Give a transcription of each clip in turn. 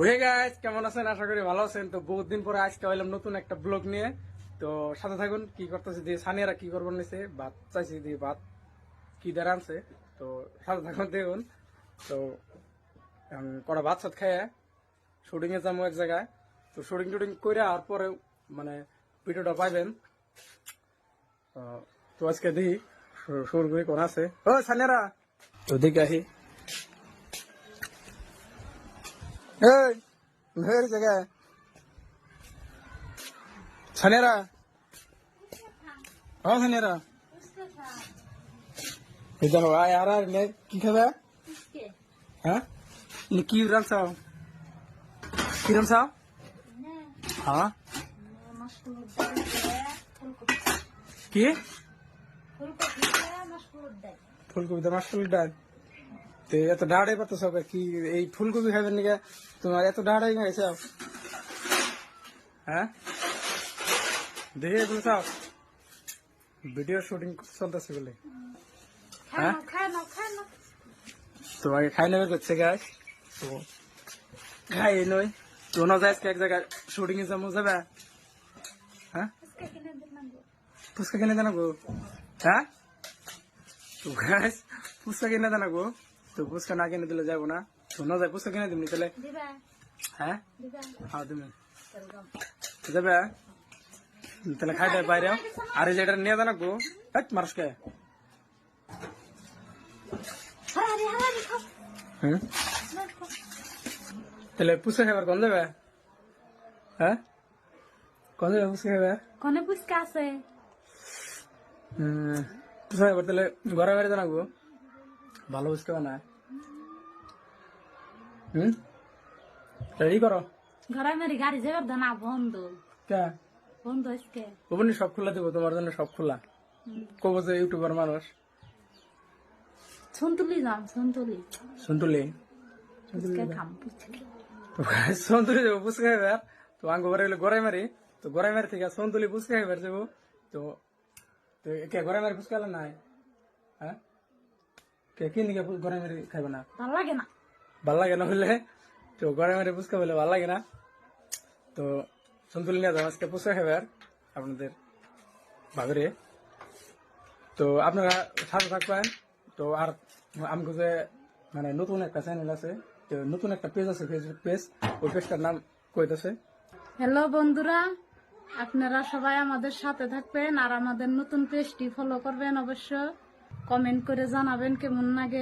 ওহে গাইস, কেমন আছেন? আশা করি ভালো আছেন। তো বহুত দিন পরে আজকে হইলাম নতুন একটা ব্লগ নিয়ে। তো সাথে থাকুন। কি করতেছে দিয়ে সানিয়ারা কি করবার নিছে, ভাত চাইছি দিয়ে ভাত কি দ্বারা আনছে। তো সাথে থাকুন, দেখুন। তো কটা ভাত সাত খাইয়া শুটিং এ যাবো এক জায়গায়। তো শুটিং টুটিং করে আর পরে মানে ভিডিওটা পাইবেন। তো আজকে দেখি শুরু করে কোন আছে। ও সানিয়ারা, তো দেখে আসি। এই ভের জায়গায় সানিয়ারা, ও সানিয়ারা, এই দেখো আর আর নে কি খাবে? হ্যাঁ, কি রান্সাও? কি রান্সাও? হ্যাঁ, কি ফুলকপি তো মাসফুল ডাল। তো এত ডাড়াই পাতো সব কি এই ফুলকপি খাবেন নাকি? তোমার এত ডাড়াই খাইছে? হ্যাঁ, দেখে বলছাও ভিডিও শুটিং চলতেছে বলে। হ্যাঁ, তো আগে খাই নেবে করছে গাছ। তো খাই নই তো না যায় এক জায়গায় শুটিং এ যাবো, যাবে? হ্যাঁ, ফুচকা কিনে দেন গো। হ্যাঁ, তো গাছ ফুচকা কিনে দেন গো। তো ফুচকা না কিনে দিলে যাবো না। তো না যায় ফুচকা কিনে দিবনি তাহলে? হ্যাঁ, হ্যাঁ তুমি যাবে তাহলে খাই দেয় বাইরে। আর এই যেটা নিয়ে দেন গো, মানুষকে। হুম, তাহলে ফুচকা খাবার কোন দেবে? হ্যাঁ, কোন দেবে ফুচকা খাবার? কোনে পুচকা আছে? ফুচকা খাবার তাহলে ঘরে বাইরে জানাবো, ভালো ফুচকা বানায়। রেডি করো। ঘরে মেরি গাড়ি যাবার দানা বন্ধ কে বন্ধ আজকে। ওখানে সব খোলা দেবো তোমার জন্য, সব খোলা। কব যে ইউটিউবার মানুষ। সন্তুলি যাম, সন্তুলি শুনতুলি পুচকা খাম পুচকা। সন্তুলি যাবো ফুচকা খাবার। তো আঙ্গ ঘরে গেলে গড়াই মারি। তো গড়াই মারি থেকে সন্তুলি ফুচকা খাবার যাবো। তো তো কে গড়াই মারি ফুচকা হলে নাই? হ্যাঁ, কে কি নিকে গড়াই মারি খাইবে না? ভাল লাগে না। ভাল লাগে না হলে তো গড়াই মারি ফুচকা বলে ভাল লাগে না। তো সন্তুলি নিয়ে যাবো আজকে ফুচকা খাবার আপনাদের ভাবেরে। তো আপনারা সাথে থাকবেন। তো আর আমাকে যে মানে নতুন একটা চ্যানেল আছে, তো নতুন একটা পেজ আছে, ফেসবুক পেজ। ওই পেজটার নাম কইতেছে। হ্যালো বন্ধুরা, আপনারা সবাই আমাদের সাথে থাকবেন আর আমাদের নতুন পেজটি ফলো করবেন। অবশ্য কমেন্ট করে জানাবেন কেমন লাগে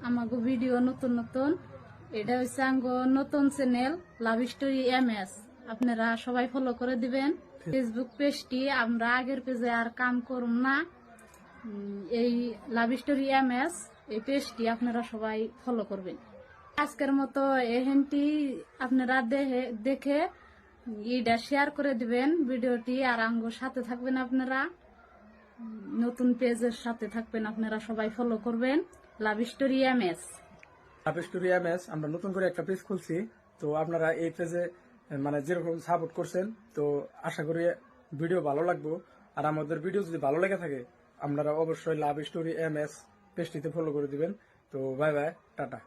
আমাগো ভিডিও নতুন নতুন। এটা হচ্ছে আঙ্গো নতুন চ্যানেল লাভ স্টোরি MS। আপনারা সবাই ফলো করে দিবেন ফেসবুক পেজটি। আমরা আগের পেজে আর কাম করুম না। এই লাভ স্টোরি MS এই পেজটি আপনারা সবাই ফলো করবেন। আজকের মতো এহেনটি আপনারা দেখে এইটা শেয়ার করে দিবেন ভিডিওটি। আর আঙ্গুর সাথে থাকবেন আপনারা, নতুন পেজের সাথে থাকবেন আপনারা, সবাই ফলো করবেন love story MS। Love story MS আমরা নতুন করে একটা পেজ খুলছি। তো আপনারা এই পেজে মানে যেরকম সাপোর্ট করছেন, তো আশা করি ভিডিও ভালো লাগবে। আর আমাদের ভিডিও যদি ভালো লেগে থাকে আপনারা অবশ্যই লাভ স্টোরি MS পেজটিতে ফলো করে দিবেন। তো বাই বাই, টাটা।